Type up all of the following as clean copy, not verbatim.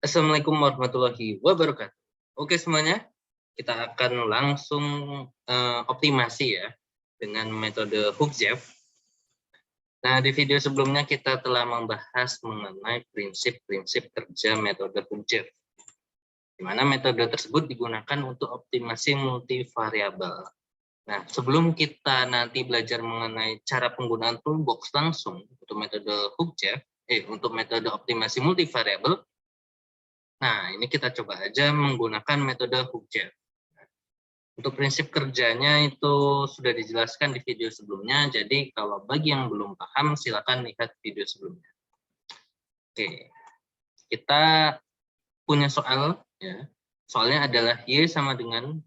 Assalamualaikum warahmatullahi wabarakatuh. Oke semuanya, kita akan langsung optimasi ya dengan metode Hoekjeff. Nah, di video sebelumnya kita telah membahas mengenai prinsip-prinsip kerja metode Hoekjeff, di mana metode tersebut digunakan untuk optimasi multivariabel. Nah, sebelum kita nanti belajar mengenai cara penggunaan toolbox langsung untuk metode Hoekjeff, untuk metode optimasi multivariabel, nah, ini kita coba aja menggunakan metode Hoekjeff. Untuk prinsip kerjanya itu sudah dijelaskan di video sebelumnya, jadi kalau bagi yang belum paham, silakan lihat video sebelumnya. Oke, kita punya soal, ya. Soalnya adalah Y sama dengan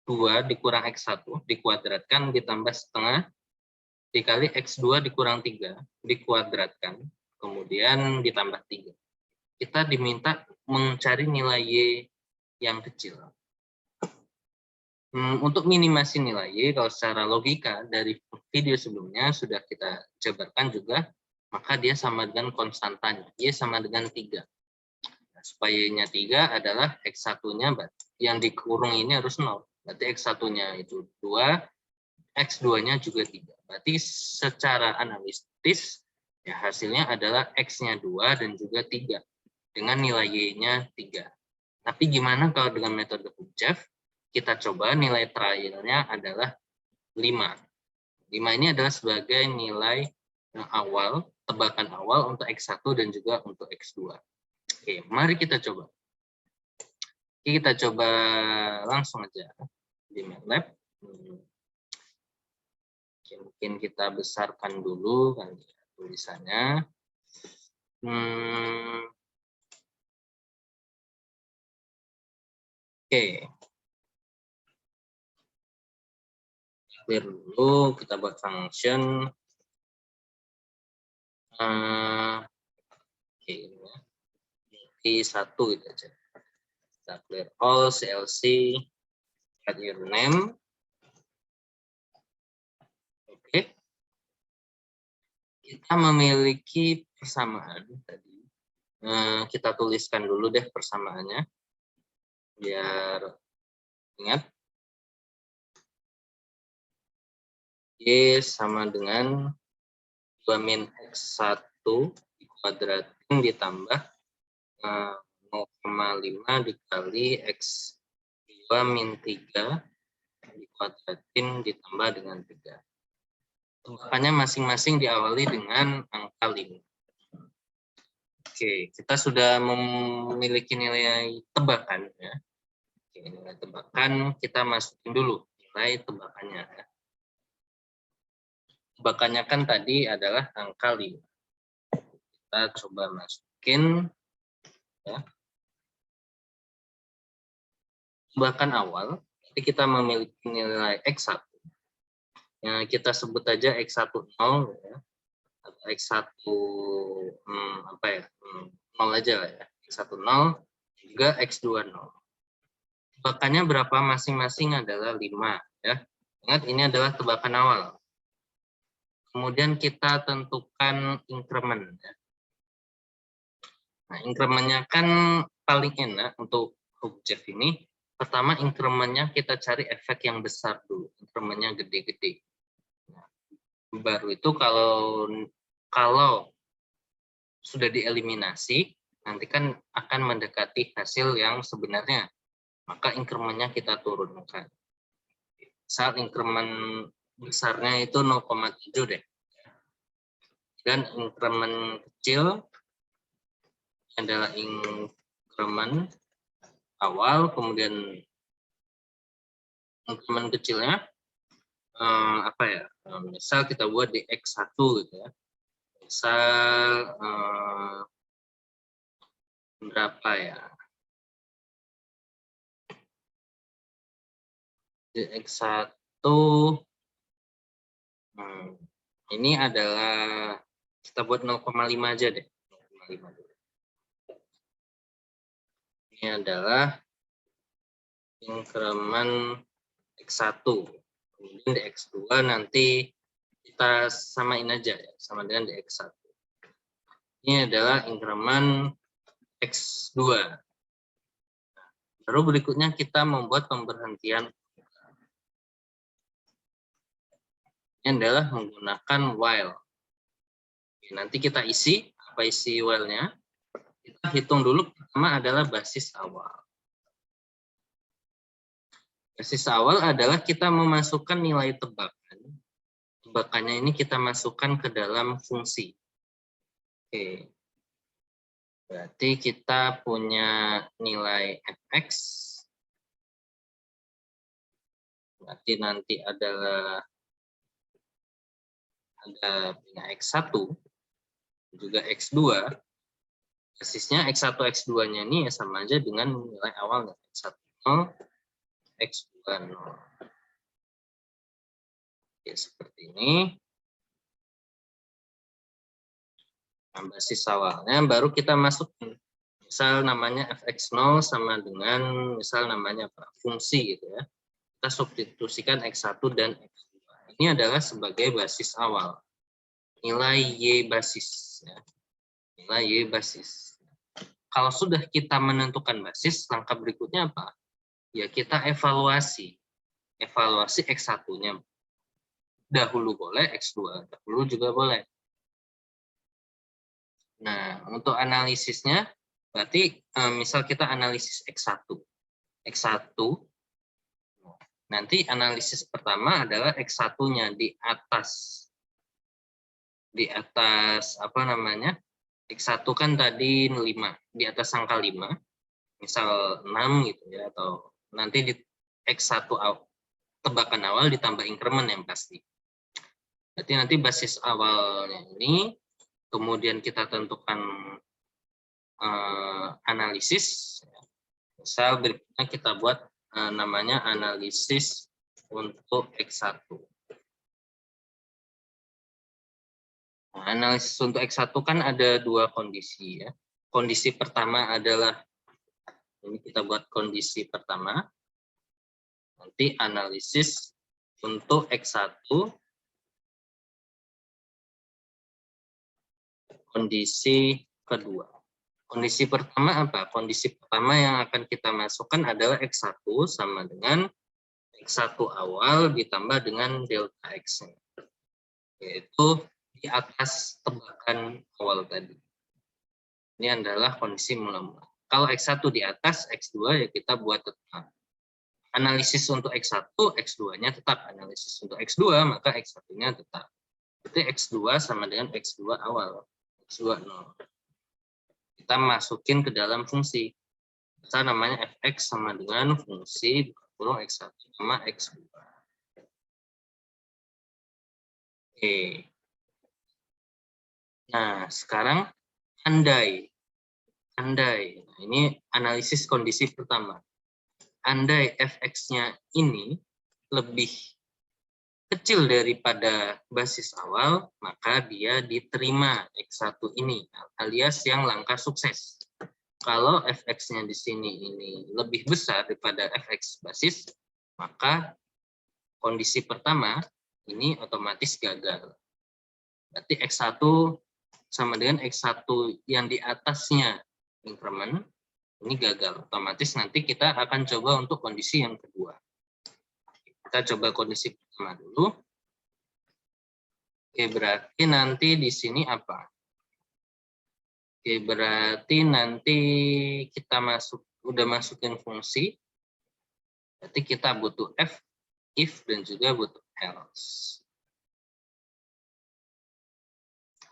2 dikurang X1 dikuadratkan ditambah setengah dikali X2 dikurang 3 dikuadratkan, kemudian ditambah 3. Kita diminta mencari nilai Y yang kecil. Untuk minimasi nilai Y, kalau secara logika dari video sebelumnya sudah kita jabarkan juga, maka dia sama dengan konstantanya, Y sama dengan 3. Nah, supaya Y-nya 3 adalah X1-nya, yang dikurung ini harus 0. Berarti X1-nya itu 2, X2-nya juga 3. Berarti secara analitis, ya hasilnya adalah X-nya 2 dan juga 3. Dengan nilai Y-nya 3. Tapi gimana kalau dengan metode Hoekjeff? Kita coba nilai trialnya adalah 5. 5 ini adalah sebagai nilai awal, tebakan awal untuk X1 dan juga untuk X2. Oke, mari kita coba. Oke, kita coba langsung aja di MATLAB. Oke, mungkin kita besarkan dulu kan tulisannya. Oke. Clear dulu, kita buat function. Oke, ini ya. Ini 1 gitu aja. Kita clear all, CLC, add your name. Oke. Kita memiliki persamaan tadi. Kita tuliskan dulu deh persamaannya. Biar ingat. Y sama dengan 2 min X1 dikuadratin ditambah 0,5 dikali X2 min 3 dikuadratin ditambah dengan 3. Tebakannya masing-masing diawali dengan angka 5. Oke, kita sudah memiliki nilai tebakan ya. Oke, nilai tebakan kita masukin dulu nilai tebakannya ya. Tebakannya kan tadi adalah angka 5. Kita coba masukin ya. Tebakan awal, jadi kita memiliki nilai X1. Yang kita sebut aja X1 0 ya. Atau X1 apa ya? 0 aja lah ya. X1 0 juga X2 0. Tebakannya berapa masing-masing adalah 5 ya. Ingat ini adalah tebakan awal. Kemudian kita tentukan increment ya. Nah, incrementnya kan paling enak untuk Hoekjeff ini. Pertama incrementnya kita cari efek yang besar dulu, incrementnya gede-gede. Nah, baru itu kalau sudah dieliminasi, nanti kan akan mendekati hasil yang sebenarnya, maka incrementnya kita turunkan. Saat increment besarnya itu 0,7 deh. Dan increment kecil adalah increment awal, kemudian increment kecilnya apa ya? Misal kita buat di X1 gitu ya. Misal berapa ya? Di X1 ini adalah kita buat 0,5 aja deh. 0,5 dulu. Ini adalah increment X1. Kemudian di X2 nanti kita samain aja ya, sama dengan di X1. Ini adalah increment X2. Baru berikutnya kita membuat pemberhentian. Ini adalah menggunakan while. Oke, nanti kita isi, apa isi while-nya? Kita hitung dulu, pertama adalah basis awal. Basis awal adalah kita memasukkan nilai tebakan. Tebakannya ini kita masukkan ke dalam fungsi. Oke. Berarti kita punya nilai fx. Berarti nanti ada punya x1 juga x2. Basisnya x1 x2-nya ini sama aja dengan nilai awal x1 0, x2 0. Oke, seperti ini. Nah, basis awalnya baru kita masukin. Misal namanya fx0 sama dengan misal namanya apa? Fungsi gitu ya. Kita substitusikan x1 dan x2. Ini adalah sebagai basis awal. Nilai y basis ya. Nilai y basis. Kalau sudah kita menentukan basis, langkah berikutnya apa? Ya kita evaluasi. Evaluasi x1-nya. Dahulu boleh, x2 dahulu juga boleh. Nah, untuk analisisnya, berarti misal kita analisis X1. X1, nanti analisis pertama adalah X1-nya di atas. Di atas, apa namanya, X1 kan tadi 5, di atas angka 5, misal 6 gitu ya, atau nanti di X1 tebakan awal ditambah increment yang pasti. Berarti nanti basis awalnya ini, kemudian kita tentukan analisis. Misal berikutnya kita buat namanya analisis untuk X1. Nah, analisis untuk X1 kan ada dua kondisi ya. Kondisi pertama adalah, ini kita buat kondisi pertama. Nanti analisis untuk X1 kondisi kedua. Kondisi pertama apa? Kondisi pertama yang akan kita masukkan adalah X1 sama dengan X1 awal ditambah dengan delta X. Yaitu di atas tebakan awal tadi. Ini adalah kondisi mula-mula. Kalau X1 di atas, X2 ya kita buat tetap. Analisis untuk X1, X2-nya tetap. Analisis untuk X2, maka X1-nya tetap. Berarti X2 sama dengan X2 awal. X2 0. Kita masukin ke dalam fungsi. Misal namanya fx sama dengan fungsi kurung X1 sama X2. Oke. Nah, sekarang andai. Nah, ini analisis kondisi pertama. Andai fx-nya ini lebih kecil daripada basis awal, maka dia diterima X1 ini, alias yang langkah sukses. Kalau fx-nya di sini ini lebih besar daripada fx basis, maka kondisi pertama ini otomatis gagal. Berarti X1 sama dengan X1 yang di atasnya increment, ini gagal. Otomatis nanti kita akan coba untuk kondisi yang kedua. Kita coba kondisi pertama dulu. Oke, berarti nanti di sini apa? Oke, berarti nanti kita udah masukin fungsi. Berarti kita butuh if, dan juga butuh else.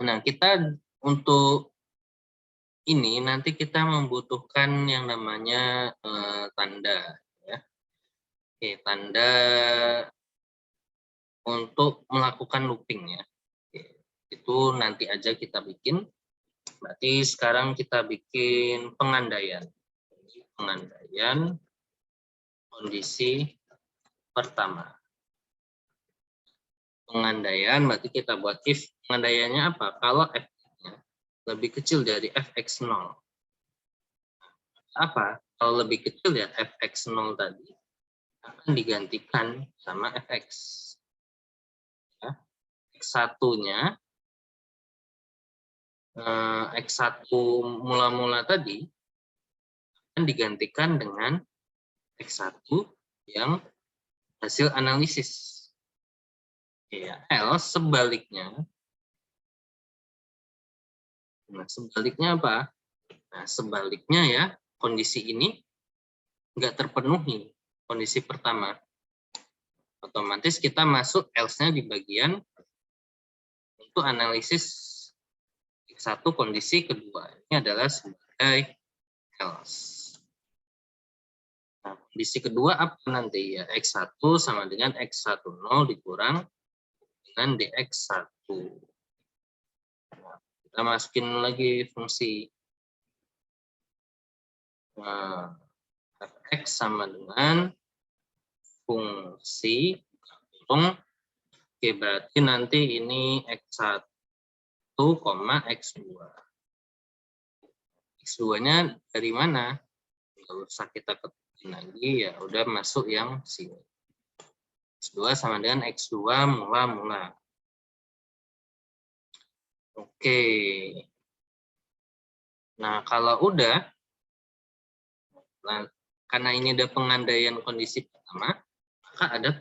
Nah, kita untuk ini nanti kita membutuhkan yang namanya tanda. Ya. Oke, tanda untuk melakukan looping ya. Oke, itu nanti aja kita bikin. Berarti sekarang kita bikin pengandaian. Pengandaian kondisi pertama. Pengandaian berarti kita buat if. Pengandaiannya apa? Kalau f-nya lebih kecil dari fx0. Apa? Kalau lebih kecil ya fx0 tadi akan digantikan sama fx. Ya. X1-nya X1 mula-mula tadi akan digantikan dengan X1 yang hasil analisis. Ya, else sebaliknya. Nah, sebaliknya apa? Nah, sebaliknya ya, kondisi ini nggak terpenuhi, kondisi pertama. Otomatis kita masuk else-nya di bagian untuk analisis X1 kondisi kedua. Ini adalah sebagai else. Nah, kondisi kedua apa nanti ya? X1 sama dengan X10 dikurang dengan DX1. Nah, kita masukin lagi fungsi fx sama dengan fungsi kurung. Oke, berarti nanti ini X1, X2. X2-nya dari mana? Nggak usah kita ketik lagi, ya udah masuk yang sini. X2 sama dengan X2 mula-mula. Oke. Nah, kalau udah, nah, karena ini ada pengandaian kondisi pertama, maka ada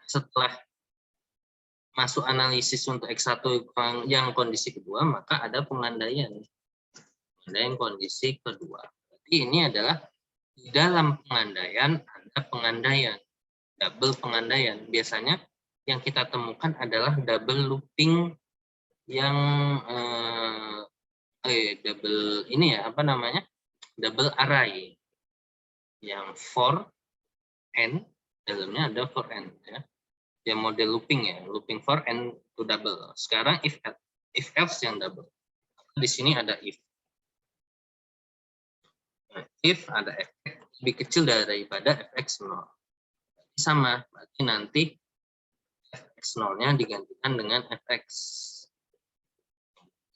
setelah masuk analisis untuk X1 yang kondisi kedua, maka ada pengandaian kondisi kedua. Jadi ini adalah di dalam pengandaian ada pengandaian, double pengandaian. Biasanya yang kita temukan adalah double looping yang double ini ya, apa namanya? Double array. Yang for n, dalamnya ada for n ya. Yang model looping ya, looping for n to double. Sekarang if else yang double. Di sini ada if. Nah, if ada fx lebih kecil daripada fx 0. Sama, berarti nanti fx 0-nya digantikan dengan fx.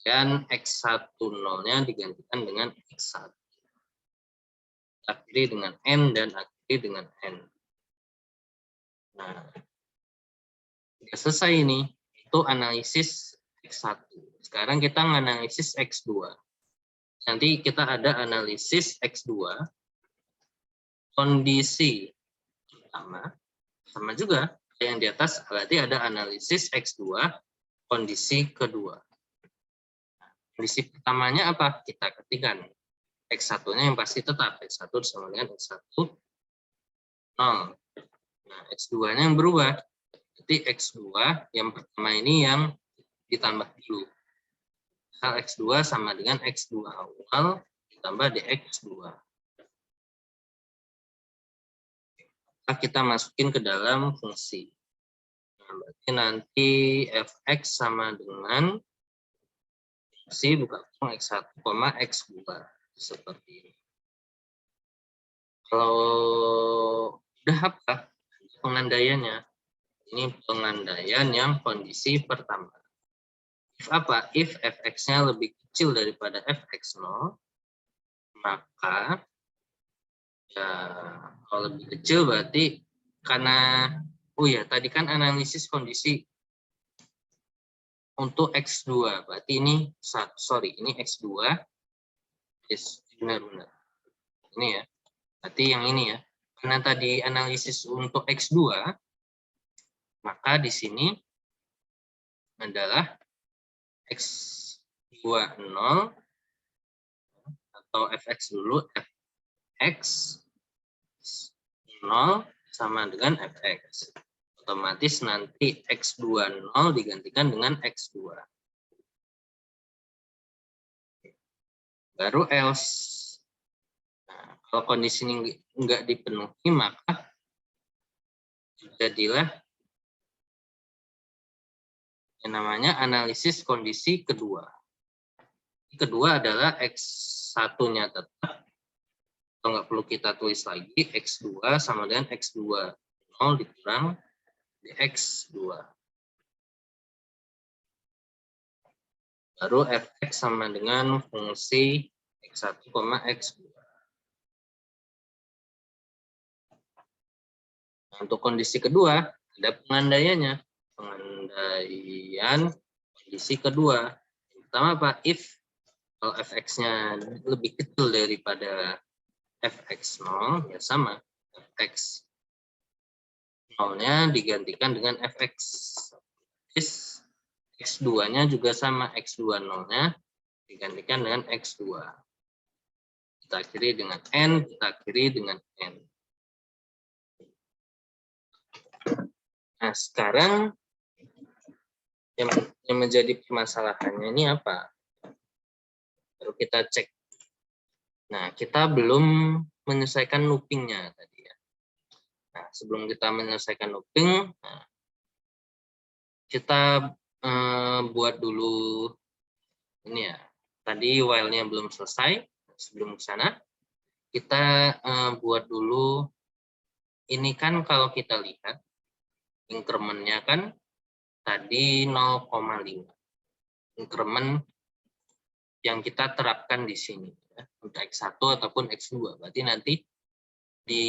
Dan x1 0-nya digantikan dengan x1. Akhiri dengan n dan akhiri dengan n. Nah, sudah selesai ini. Itu analisis X1. Sekarang kita menganalisis X2. Nanti kita ada analisis X2. Kondisi pertama. Sama juga yang di atas, berarti ada analisis X2. Kondisi kedua. Kondisi pertamanya apa? Kita ketikkan. X1-nya yang pasti tetap. X1 sama dengan X1 0. Nah, X2-nya yang berubah. Jadi X2 yang pertama ini yang ditambah dulu. Hal X2 sama dengan X2 awal ditambah DX2. Nah, kita masukin ke dalam fungsi. Nah, berarti nanti Fx sama dengan fungsi buka kurung X1, X2. Seperti ini. Kalau udah apa pengandaiannya? Ini pengandaian yang kondisi pertama. If apa? If fx-nya lebih kecil daripada fx0, maka ya kalau lebih kecil berarti karena tadi kan analisis kondisi untuk x2, berarti ini ini x2, yes, benar-benar ini ya, berarti yang ini ya, karena tadi analisis untuk x2, maka di sini adalah X2 0 atau fx dulu, fx 0 sama dengan fx. Otomatis nanti x2 0 digantikan dengan x2. Baru else. Nah, kalau kondisi ini enggak dipenuhi, maka jadilah yang namanya analisis kondisi kedua. Kedua adalah X1-nya tetap, atau nggak perlu kita tulis lagi, X2 sama dengan X2 0 dikurang DX2. Baru Fx sama dengan fungsi X1, X2. Nah, untuk kondisi kedua, ada pengandaiannya. Pengandaian kondisi kedua. Yang pertama apa? If kalau fx-nya lebih kecil daripada fx0 ya sama, fx 0-nya digantikan dengan fx. X2-nya juga sama, X2 0-nya digantikan dengan X2. Kita akhiri dengan N, kita akhiri dengan N. Nah, sekarang yang menjadi permasalahannya ini apa? Baru kita cek. Nah, kita belum menyelesaikan looping-nya tadi ya. Nah, sebelum kita menyelesaikan looping, nah, kita buat dulu ini ya. Tadi while-nya belum selesai. Sebelum ke sana, kita buat dulu. Ini kan kalau kita lihat increment-nya kan tadi 0,5. Increment yang kita terapkan di sini ya, untuk X1 ataupun X2. Berarti nanti di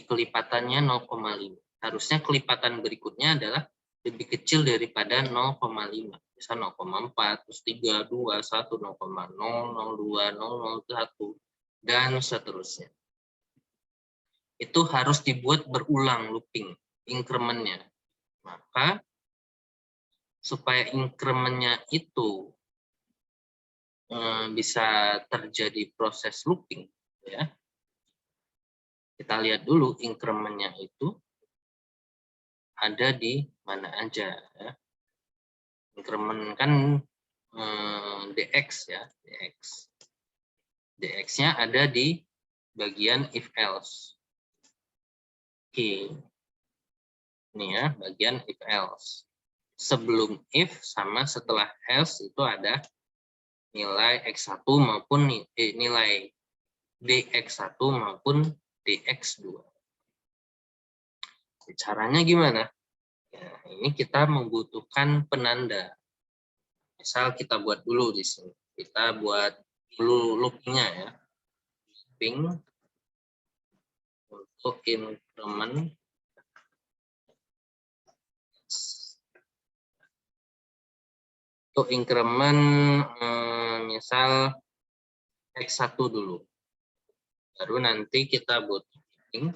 kelipatannya 0,5. Harusnya kelipatan berikutnya adalah lebih kecil daripada 0,5. Bisa 0,4, terus 3, 2, 1, 0,0, 0,2, 0,01, dan seterusnya. Itu harus dibuat berulang looping increment-nya. Maka supaya increment-nya itu bisa terjadi proses looping, ya. Kita lihat dulu increment-nya itu ada di mana aja, ya. Increment kan dx ya, dx. Dx-nya ada di bagian if else. Oke. Ini ya, bagian if else. Sebelum if sama setelah else itu ada nilai X1 maupun nilai dx1 maupun dx2. Caranya gimana? Ya, ini kita membutuhkan penanda. Misal kita buat dulu di sini. Kita buat dulu looping-nya ya. Looping untuk increment misal X1 dulu. Baru nanti kita buat looping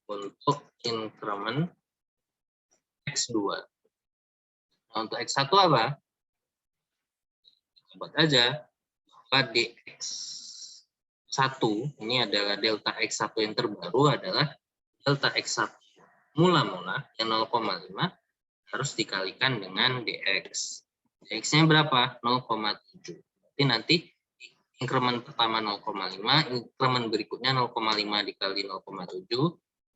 untuk increment X2. Nah, untuk X1 apa? Buat aja bahwa dx1 ini adalah delta X1 yang terbaru adalah delta X1 mula-mula yang 0,5 harus dikalikan dengan dx. Dx-nya berapa? 0,7. Jadi nanti increment pertama 0,5, increment berikutnya 0,5 dikali 0,7,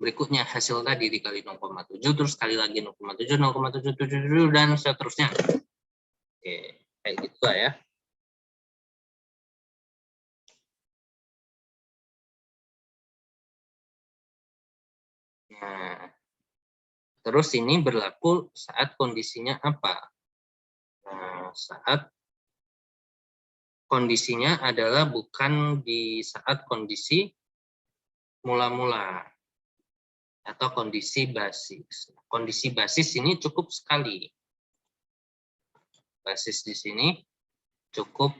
berikutnya hasil tadi dikali 0,7, terus sekali lagi 0,7, 0,777 dan seterusnya. Oke, kayak gitu lah ya. Nah, terus ini berlaku saat kondisinya apa? Nah, saat kondisinya adalah bukan di saat kondisi mula-mula atau kondisi basis. Kondisi basis ini cukup sekali. Basis di sini cukup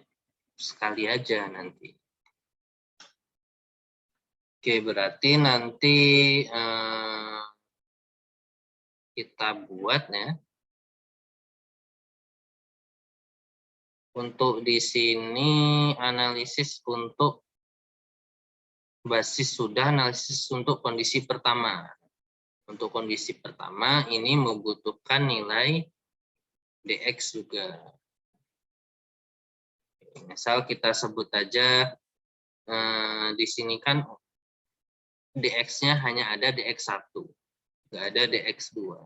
sekali aja nanti. Oke, berarti nanti kita buat ya. Untuk di sini analisis untuk basis sudah, analisis untuk kondisi pertama. Untuk kondisi pertama ini membutuhkan nilai dx juga. Misal kita sebut aja di sini kan dx-nya hanya ada dx1, nggak ada dx2.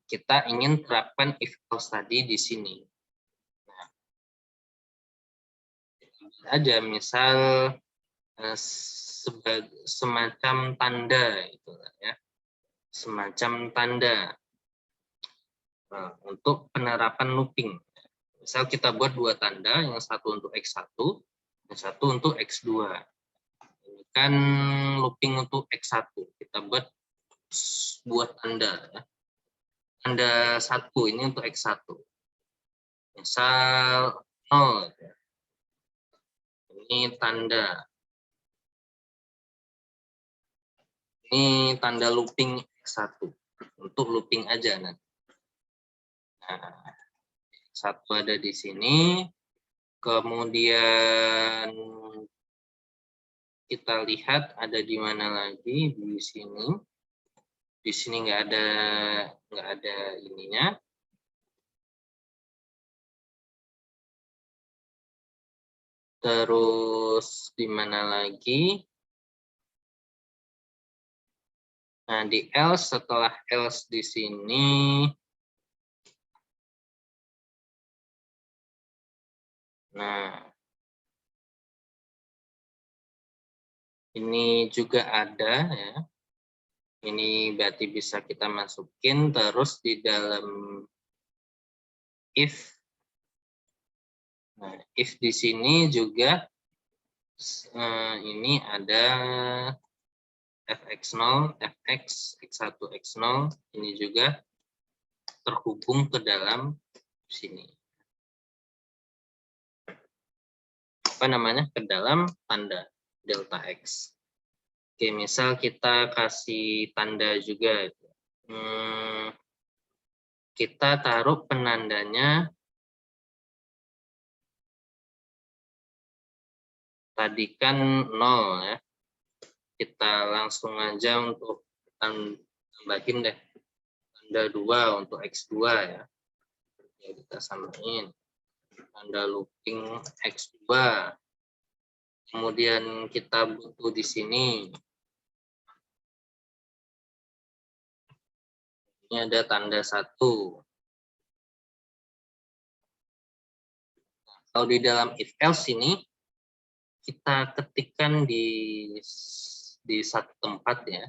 Kita ingin terapkan if else tadi di sini. Nah, aja misal semacam tanda itu ya, semacam tanda untuk penerapan looping. Misal kita buat dua tanda, yang satu untuk X1, yang satu untuk X2. Ini kan looping untuk X1. Kita buat tanda. Ya. Tanda 1 ini untuk X1. Misal 0. Ini tanda. Ini tanda looping X1. Untuk looping aja nanti. Nah, X1 ada di sini. Kemudian kita lihat ada di mana lagi, di sini. Di sini nggak ada ininya. Terus di mana lagi? Nah, di else, setelah else di sini, nah, ini juga ada ya. Ini berarti bisa kita masukin terus di dalam if. Nah, if di sini juga ini ada fx0, fx, x1, x0, ini juga terhubung ke dalam sini. Apa namanya? Ke dalam tanda delta x. Oke, misal kita kasih tanda juga. Kita taruh penandanya tadi kan 0 ya. Kita langsung aja untuk tambahin deh tanda 2 untuk X2 ya. Ya, kita samain tanda looping X2. Kemudian kita butuh di sini. Ini ada tanda 1. Nah, kalau di dalam if else ini kita ketikkan di satu tempat ya.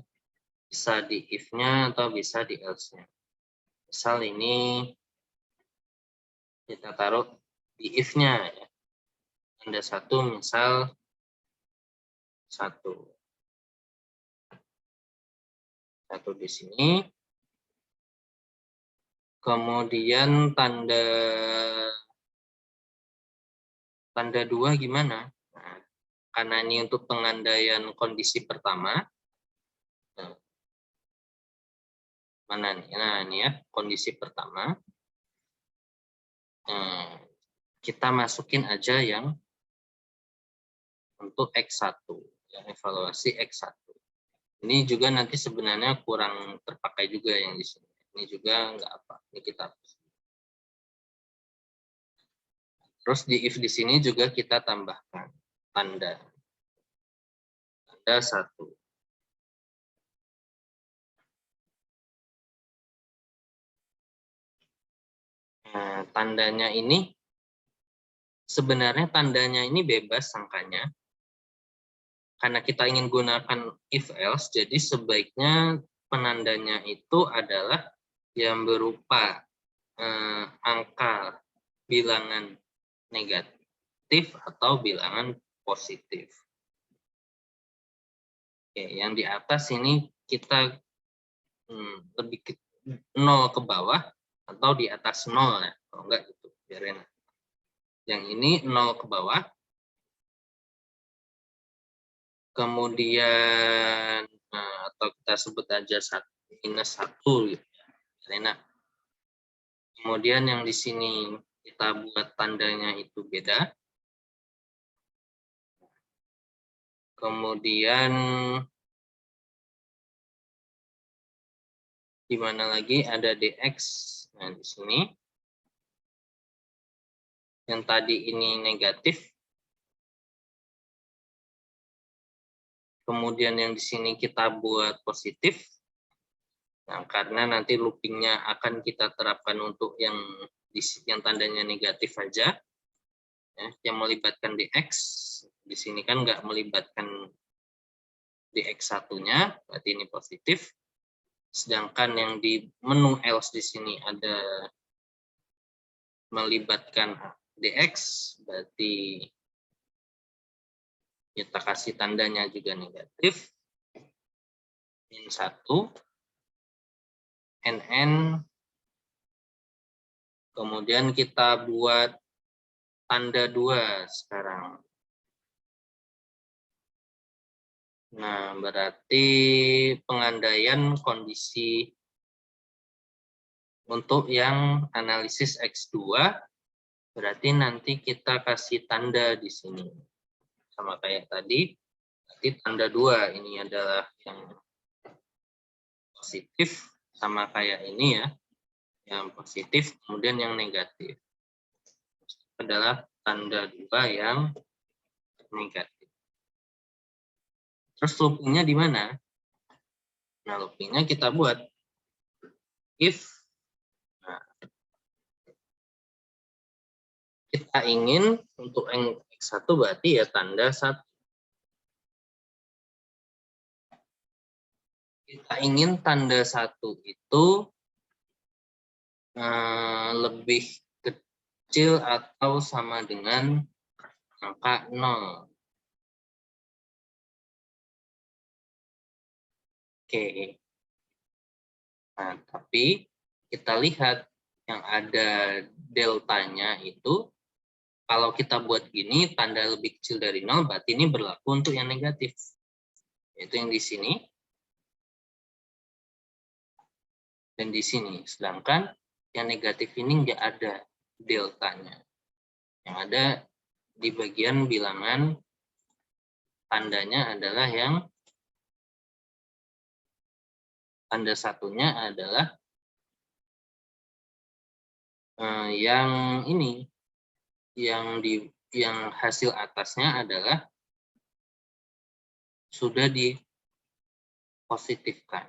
Bisa di if-nya atau bisa di else-nya. Misal ini kita taruh di if-nya ya. Tanda 1 misal 1 di sini. Kemudian tanda 2 gimana? Nah, karena ini untuk pengandaian kondisi pertama. Nah, mana nih? Nah, ini ya kondisi pertama. Nah, kita masukin aja yang untuk X1, yang evaluasi X1. Ini juga nanti sebenarnya kurang terpakai juga yang di sini. Ini juga nggak apa. Ini kita terus di if di sini juga kita tambahkan tanda 1. Nah, tandanya ini sebenarnya tandanya ini bebas angkanya. Karena kita ingin gunakan if else, jadi sebaiknya penandanya itu adalah yang berupa angka bilangan negatif atau bilangan positif. Oke, yang di atas ini kita lebih ke 0 ke bawah atau di atas 0 ya. Kalau enggak gitu, biarin. Yang ini 0 ke bawah. Kemudian atau kita sebut aja minus 1 gitu ya. Nah, kemudian yang di sini kita buat tandanya itu beda. Kemudian di mana lagi ada dx. Nah, di sini yang tadi ini negatif. Kemudian yang di sini kita buat positif. Nah, karena nanti loopingnya akan kita terapkan untuk yang tandanya negatif aja, ya, yang melibatkan dx. Di sini kan nggak melibatkan dx satunya, berarti ini positif. Sedangkan yang di menu else di sini ada melibatkan dx, berarti kita kasih tandanya juga negatif. Min 1, nn, ke Kemudian kita buat tanda 2 sekarang. Nah, berarti pengandaian kondisi untuk yang analisis X2, berarti nanti kita kasih tanda di sini. Sama kayak tadi, berarti tanda 2, ini adalah yang positif, sama kayak ini ya, yang positif, kemudian yang negatif. Adalah tanda 2 yang negatif. Terus loopingnya di mana? Nah, loopingnya kita buat if. Nah, kita ingin untuk yang X1 berarti ya tanda 1. Kita ingin tanda 1 itu lebih kecil atau sama dengan angka 0. Oke. Nah, tapi kita lihat yang ada deltanya itu, kalau kita buat gini, tanda lebih kecil dari 0, berarti ini berlaku untuk yang negatif. Yaitu yang di sini. Dan di sini. Sedangkan yang negatif ini nggak ada deltanya. Yang ada di bagian bilangan, tandanya adalah yang tanda satunya adalah yang ini, yang hasil atasnya adalah sudah dipositifkan.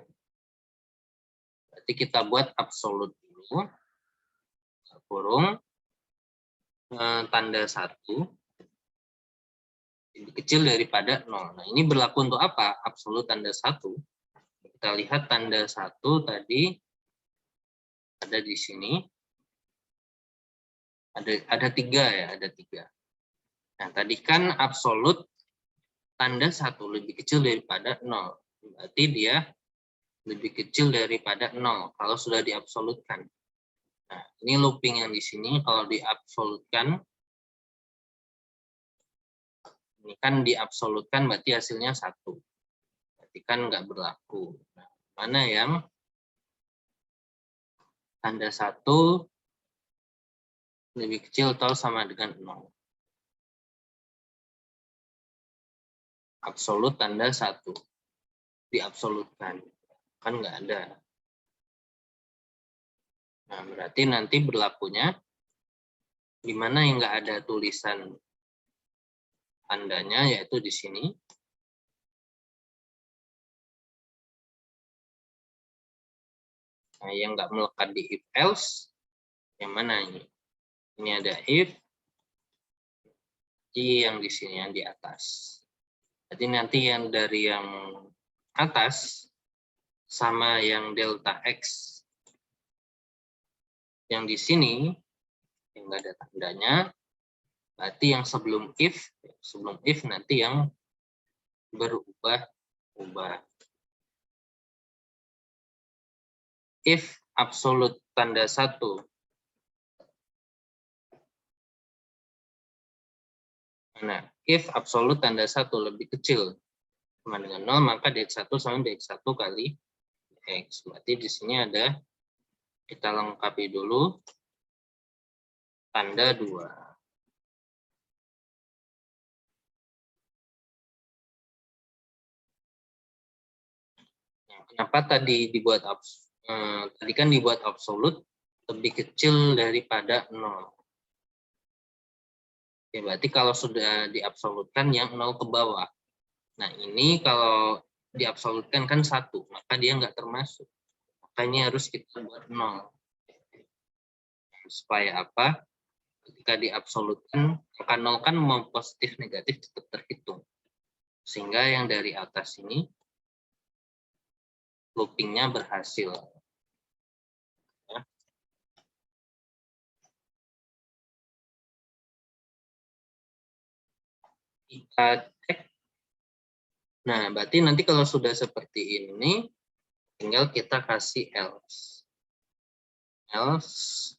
Berarti kita buat absolut dulu, kurung tanda 1 lebih kecil daripada 0. Nah, ini berlaku untuk apa? Absolut tanda 1. Kita lihat tanda 1 tadi ada di sini. Ada 3 ya, ada 3. Nah, tadi kan absolut tanda 1 lebih kecil daripada 0. Berarti dia lebih kecil daripada 0 kalau sudah diabsolutkan. Nah, ini looping yang di sini kalau diabsolutkan, ini kan diabsolutkan berarti hasilnya 1. Berarti kan nggak berlaku. Nah, mana yang tanda 1 lebih kecil atau sama dengan 0. Absolut tanda 1. Diabsolutkan. Kan nggak ada. Nah, berarti nanti berlakunya di mana yang nggak ada tulisan tandanya, yaitu di sini. Nah, yang nggak melekat di if else, yang mana ini? Ini ada if, yang di sini, yang di atas. Jadi nanti yang dari yang atas sama yang delta X yang di sini yang nggak ada tandanya, berarti yang sebelum if nanti yang berubah-ubah. If absolut tanda 1 nah, if absolut tanda 1 lebih kecil sama dengan 0, maka dx1 sama dx1 kali x. Berarti di sini ada, kita lengkapi dulu, tanda 2. Nah, kenapa tadi dibuat tadi kan dibuat absolut lebih kecil daripada 0. Oke, berarti kalau sudah diabsolutkan yang 0 ke bawah. Nah, ini kalau diabsolutkan kan 1, maka dia nggak termasuk. Makanya harus kita buat 0. Supaya apa? Ketika diabsolutkan, angka 0 kan mau positif negatif tetap terhitung. Sehingga yang dari atas ini loopingnya berhasil. Ya. Kita cek. Nah, berarti nanti kalau sudah seperti ini, tinggal kita kasih else. Else.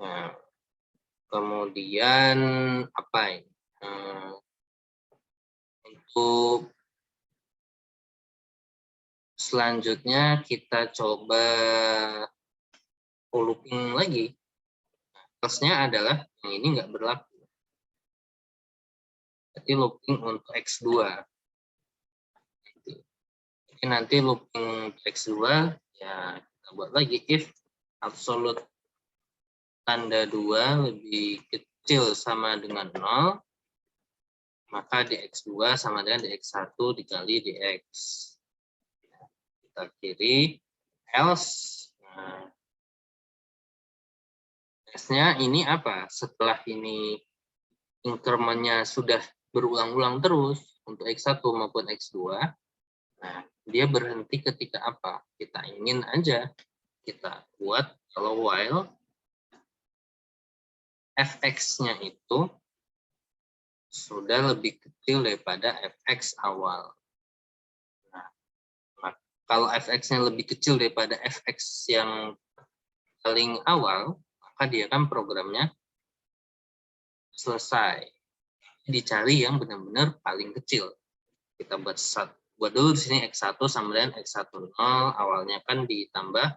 Nah, kemudian apa ini? Untuk selanjutnya kita coba looping lagi. Plusnya adalah yang ini nggak berlaku. Jadi looping untuk X2. Jadi nanti looping X2 ya kita buat lagi if absolute tanda 2 lebih kecil sama dengan 0, maka dx2 sama dengan dx1 dikali dx. Kita kiri, else. Nah, else-nya ini apa? Setelah ini increment-nya sudah berulang-ulang terus untuk x1 maupun x2, nah dia berhenti ketika apa? Kita ingin aja kita buat kalau while fx-nya itu sudah lebih kecil daripada fx awal. Nah, kalau fx-nya lebih kecil daripada fx yang paling awal, maka dia kan programnya selesai. Dicari yang benar-benar paling kecil. Kita buat dulu di sini x1 sama dengan x10, awalnya kan ditambah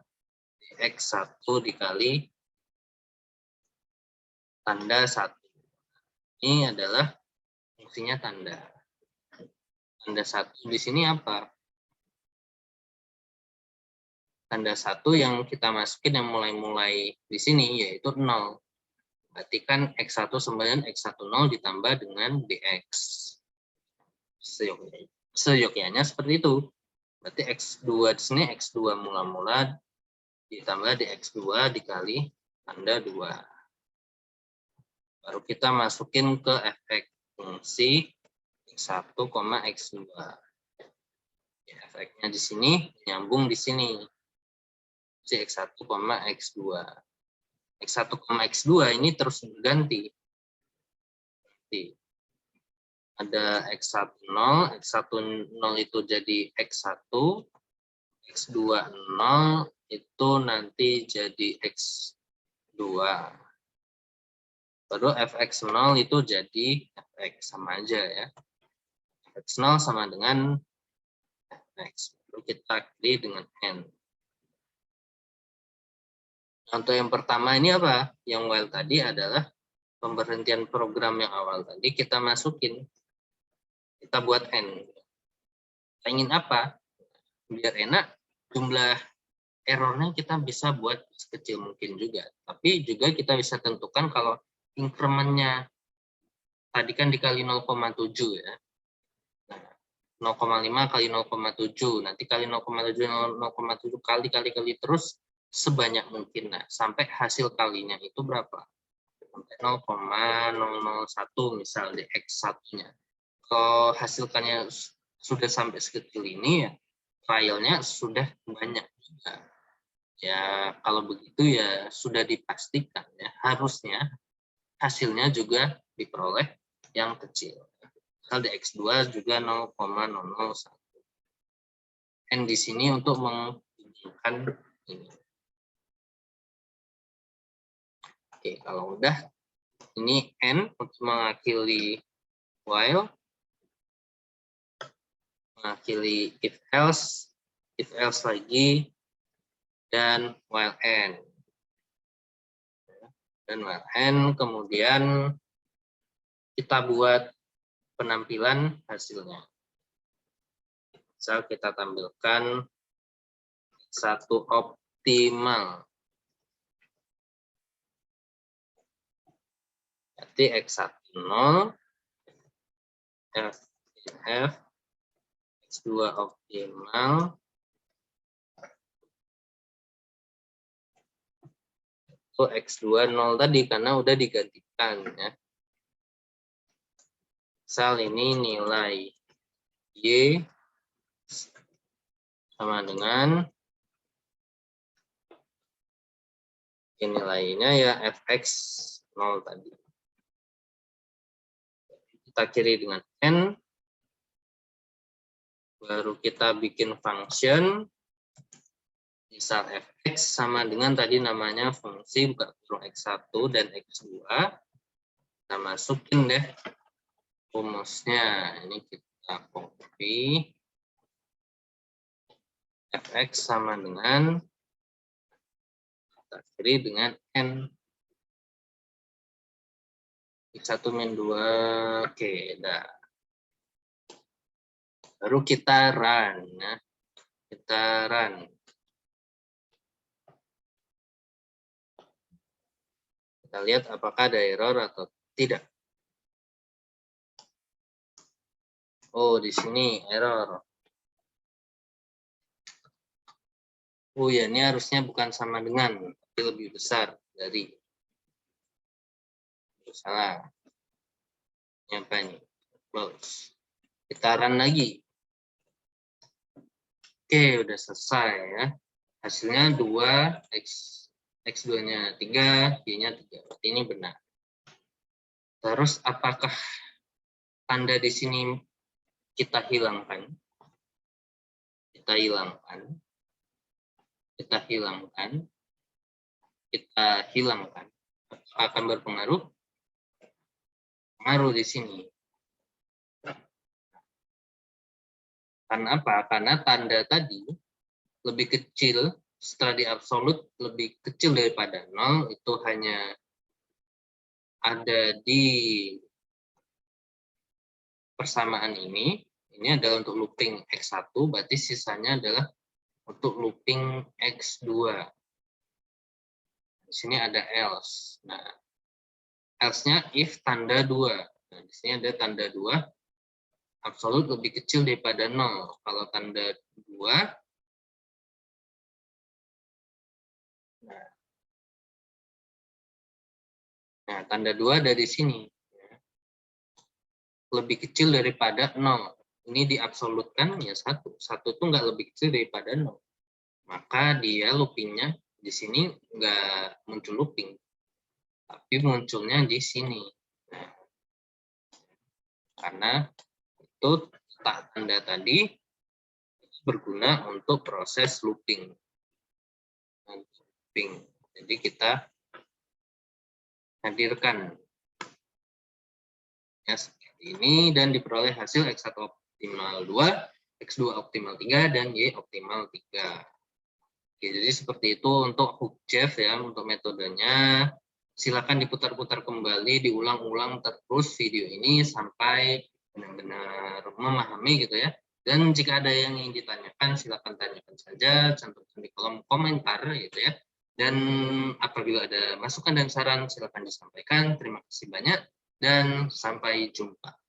x1 dikali tanda 1. Ini adalah fungsinya tanda. Tanda 1 di sini apa? Tanda 1 yang kita masukin yang mulai-mulai di sini yaitu 0. Berarti kan x1 sama dengan x10 ditambah dengan dx. Seyogyanya seperti itu. Berarti x2 di sini x2 mula-mula ditambah dx2 dikali tanda 2. Baru kita masukin ke efek fungsi x1, x2. Ya, efeknya di sini nyambung di sini. Si x1, x2. x1, x2 ini terus berganti. Ada x10, x10 itu jadi x1, x2 0 itu nanti jadi x2. Baru fx0 itu jadi fx, sama aja ya. Fx0 sama dengan fx. Lalu kita klik dengan n. Contoh yang pertama ini apa? Yang while tadi adalah pemberhentian program yang awal tadi kita masukin. Kita buat n. Kita ingin apa? Biar enak, jumlah errornya kita bisa buat sekecil mungkin juga. Tapi juga kita bisa tentukan kalau increment-nya tadi kan dikali 0,7 ya. Nah, 0,5 kali 0,7. Nanti kali 0,7 kali terus sebanyak mungkin. Nah, sampai hasil kalinya itu berapa? Sampai 0,001 misal di X1-nya. Kalau hasilkannya sudah sampai sekecil ini ya, filenya sudah banyak juga. Ya, kalau begitu ya sudah dipastikan ya, harusnya hasilnya juga diperoleh yang kecil. Misal di X2 juga 0,001. N di sini untuk menghubungkan ini. Oke, kalau udah ini N untuk mengakhiri while, mengakhiri if else lagi, dan while N. Dan while N, kemudian kita buat penampilan hasilnya. Misal kita tampilkan satu optimal. Berarti X10, F, X2 optimal, itu X2 0 tadi karena udah digantikan ya. Misal ini nilai Y sama dengan nilainya ya fx 0 tadi. Kita kiri dengan n, baru kita bikin function, misal fx sama dengan tadi namanya fungsi buka kurung x1 dan x2. Kita masukin deh rumusnya. Ini kita copy. Fx sama dengan kiri dengan N. X1 min 2. Oke, dah. Baru kita run. Ya. Kita run. Kita lihat apakah ada error atau tidak. Oh, di sini error. Oh ya, ini harusnya bukan sama dengan, tapi lebih besar dari. Salah. Ini apa ini? Close. Kita run lagi. Oke, udah selesai ya. Hasilnya 2, X2-nya 3, Y-nya 3. Berarti ini benar. Terus apakah tanda di sini kita hilangkan? Kita hilangkan. Kita hilangkan. Kita hilangkan. Akan berpengaruh? Pengaruh di sini. Karena apa? Karena tanda tadi lebih kecil, setelah di absolut lebih kecil daripada 0, itu hanya ada di persamaan ini adalah untuk looping X1, berarti sisanya adalah untuk looping X2. Di sini ada else. Nah, else-nya if tanda 2. Nah, di sini ada tanda 2, absolut lebih kecil daripada 0. Kalau tanda 2, nah tanda 2 ada di sini. Lebih kecil daripada 0. Ini diabsolutkan ya 1. 1 itu nggak lebih kecil daripada 0. Maka dia loopingnya di sini nggak muncul looping. Tapi munculnya di sini. Nah, karena itu tanda tadi berguna untuk proses looping. Jadi kita hadirkan ya seperti ini dan diperoleh hasil X1 optimal 2, X2 optimal 3, dan Y optimal 3. Oke, jadi seperti itu untuk Hoekjeff ya, untuk metodenya. Silakan diputar-putar kembali, diulang-ulang terus video ini sampai benar-benar memahami gitu ya. Dan jika ada yang ingin ditanyakan, silakan tanyakan saja, cantumkan di kolom komentar gitu ya. Dan apabila ada masukan dan saran, silakan disampaikan. Terima kasih banyak dan sampai jumpa.